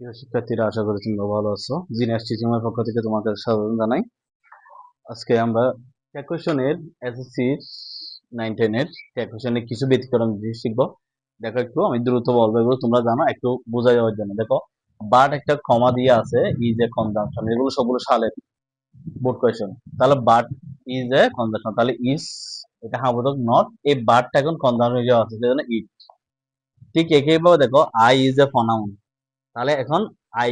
প্রিয় শিক্ষার্থীরা, আশা করি তোমরা ভালো আছো। জিনিয়াস টিচিং এর পক্ষ থেকে তোমাদের স্বাগত জানাই। আজকে আমরা টেক কোশ্চেনের এসএসসি 9-10 এর টেক কোশ্চেনের কিছু ব্যতিক্রম জিনিস শিখবো। দেখো, একটু আমি দ্রুত বলবো, এগুলো তোমরা জানো, একটু বোঝা যাওয়ার জন্য। দেখো, বাট একটা কমা দিয়ে আছে, ইজ এ কনজাংশন, এগুলো সবগুলো সালের বোর্ড কোয়েশ্চেন। তাহলে বাট ইজ এ কনজাংশন, তাহলে ইজ এটা হাবোধক নট, এই বাটটা এখন কনজাংশন হিসেবে আছে, সেজন্য ইট। ঠিক একইভাবে দেখো, আই ইজ এ প্রনাউন, তাহলে এখন আই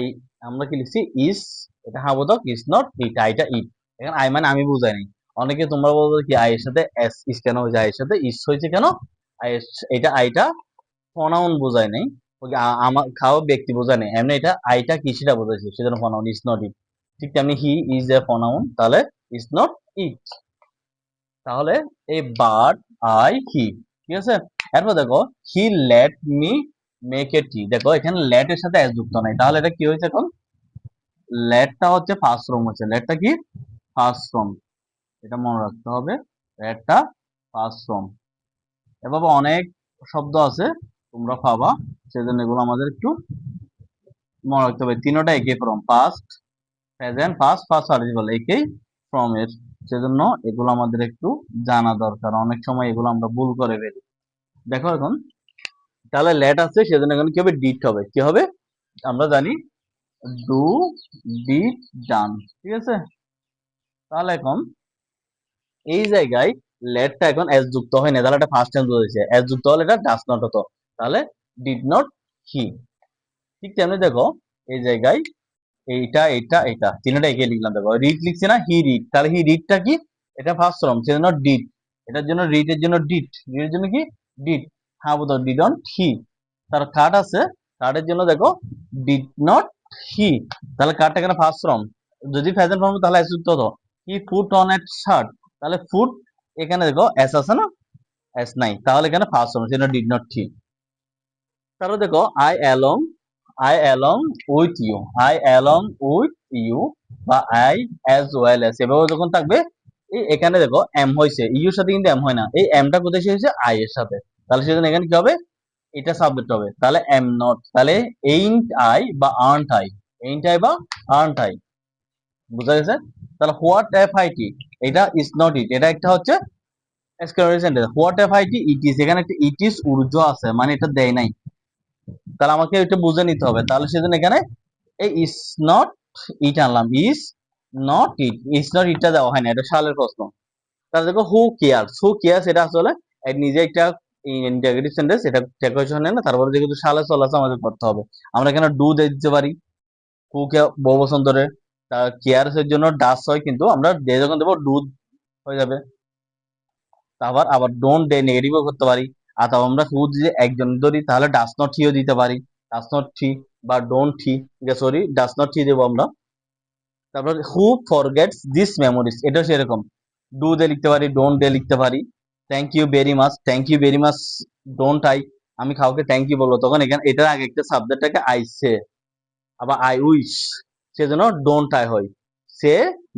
আমরা কি লিখছি, ইস, এটা হাবোধক, ইস নট ইট, আইটা ইট। এখন আই মানে আমি বুঝাই নাই। অনেকে তোমরা বলবো কি আই এর সাথে এস ইস কেন হয়েছে, আই এর সাথে ইস হয়েছে কেন, এটা আইটা প্রনাউন বোঝায় নাই, আমার খাও ব্যক্তি বোঝায় নাই, এমনি এটা আইটা কি সেটা বোঝাইছে, সেজন্য প্রনাউন ইস নট ইট। ঠিক তেমনি হি ইজ এ প্রনাউন, তাহলে ইস নট ইট। তাহলে এই বাট আই হি, ঠিক আছে। এরপর দেখো, he let me make a tea, দেখো এখানে লেট এর সাথে এস যুক্ত নাই, তাহলে এটা কি হয়েছে, এখন লেটটা হচ্ছে ফার্স্ট ফর্ম হচ্ছে, লেটটা কি ফার্স্ট ফর্ম, এটা মনে রাখতে হবে, লেটটা ফার্স্ট ফর্ম। এভাবে অনেক শব্দ আছে তোমরা পাবা, সেজন্য এগুলো আমাদের একটু মনে রাখতে হবে। তিনটা একই form, past, present, past, first participle একই ফর্মের, সেজন্য এগুলো আমাদের একটু জানা দরকার। অনেক সময় এগুলো আমরা ভুল করে ফেলি। দেখো এখন, তাহলে লেট আছে, সেজন্য এখানে কি হবে, ডিট হবে। কি হবে আমরা জানি, ডু, ডিড, ডান, ঠিক আছে। তাহলে এখন এই জায়গায় লেটটা এখন এস যুক্ত হয় না, তাহলে এটা ফার্স্ট টেন্স হয়েছে, এস যুক্ত হলে এটা ডাজ নট হতো, তাহলে ডিড নট হি। ঠিক তেমনি দেখো, এই জায়গায় এইটা এটা এটা তিনটা একে লিখলাম। দেখো, রিড লিখছি না, হি রিড, তাহলে হি রিডটা কি, এটা ফার্স্ট ফর্ম, সেজন্য ডিড, এটার জন্য রিডের জন্য ডিড, রিডের জন্য কি ডিড, হ্যাঁ বলতো ডিড অন হি। তার কার্ড আছে, কার্ডের জন্য দেখো ডিড নট হি, তাহলে কার্ডটা কেন ফার্স্ট ফর্ম, যদি প্রেজেন্ট ফর্ম তাহলে এস যুক্ত হতো। He put on a shirt, তাহলে ফুট, এখানে দেখো এস আছে না, এস নাই, তাহলে এখানে ফার্স্ট ফর্ম, সেজন্য ডিড নট হি। তারপর দেখো, I along with you, I along with you বা আই অ্যাজ ওয়েল অ্যাজ, এভাবে যখন থাকবে, এখানে দেখো এম হয়েছে, ইউর সাথে কিন্তু এম হয় না, এই এমটা কোথায় এসেছে, আই এর সাথে, তাহলে সেজন্য এখানে কি হবে, এটা সাবজেক্ট হবে, তাহলে এম নট, তাহলে এইন্ট আই বা আর্নট আই, এইন্ট আই বা আর্নট আই, বুঝা গেছে। তাহলে হোয়াট এফ আই টি, এটা ইজ নট ইট, এটা একটা হচ্ছে exclamatory sentence. What F I T, it is, এখানে একটা ইট ইজ ঊর্ধ্ব আছে, মানে এটা দেয় নাই, তাহলে আমাকে এটা বুঝে নিতে হবে। তাহলে সেজন্য এখানে এই ইজ নট ইট আনলাম, is not it, is not ইটটা দেওয়া হয় না, এটা সালের প্রশ্ন। তাহলে দেখো, হু কেয়ারস, হু কেয়ারস এটা আসলে নিজে একটা ইন্টিগ্রেটিভ সেন্টেন্স, এটা টেকোয়েশন না, তারপরে যেহেতু সালে চলে আসে আমাদের করতে হবে। আমরা এখানে ডু দিতে পারি, হু কে বহু বছর ধরে, কেয়ারস এর জন্য ডাস হয়, কিন্তু আমরা ডে যখন দেবো ডু হয়ে যাবে। তারপর আবার ডোন্ট ডে নেগেটিভও করতে পারি, আর তারপর আমরা হু যদি একজন ধরি, তাহলে ডাস নট হিও দিতে পারি, ডাস নট থি বা don't thee, sorry does not thee দেবো আমরা। তারপর হু ফরগেটস দিস মেমোরিজ, এটা সেরকম, ডু দে লিখতে পারি, ডোন্ট দে লিখতে পারি। Thank you very much, thank you very much don't I, আমি কাউকে থ্যাংক ইউ বলবো, তখন এখানে এটার আগে একটা সাবজেক্টটাকে আই সে, আবার আই উইশ, সেজন্য ডোন্ট আই হয়, সে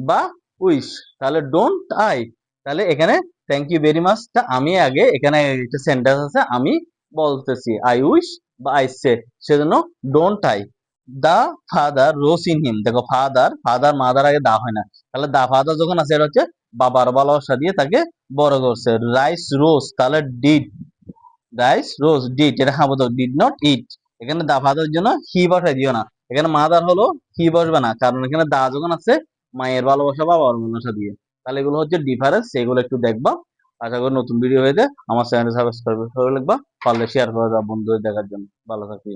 বা উইশ, তাহলে ডোন্ট আই, তাহলে এখানে থ্যাংক ইউ ভেরি মাচটা আমি আগে, এখানে একটা সেন্টেন্স আছে আমি বলতেছি, আই উইশ বা আই সে, সেজন্য don't I. The father rose in him, দেখো ফাদার, ফাদার মাদার আগে দা হয় না, তাহলে দা ফাদার যখন আছে, এটা হচ্ছে বাবার ভালোবাসা দিয়ে তাকে বড় করছে। রাইস রোজ, তাহলে ডিড, রাইস রোজ ডিড, এটা খাবো তো, ডিড নট ইট। এখানে দা ফাদার জন্য হি বসাই দিও না, এখানে মাদার হলো হি বসবে না, কারণ এখানে দা যখন আছে মায়ের ভালোবাসা বা বাবার ভালোবাসা দিয়ে। তাহলে এগুলো হচ্ছে ডিফারেন্স, এগুলো একটু দেখবা। আশা করি নতুন ভিডিও হয়ে যায়, আমার চ্যানেল সাবস্ক্রাইব করে লিখবা, পারলে শেয়ার করে দাও বন্ধুদের দেখার জন্য। ভালো থাকি।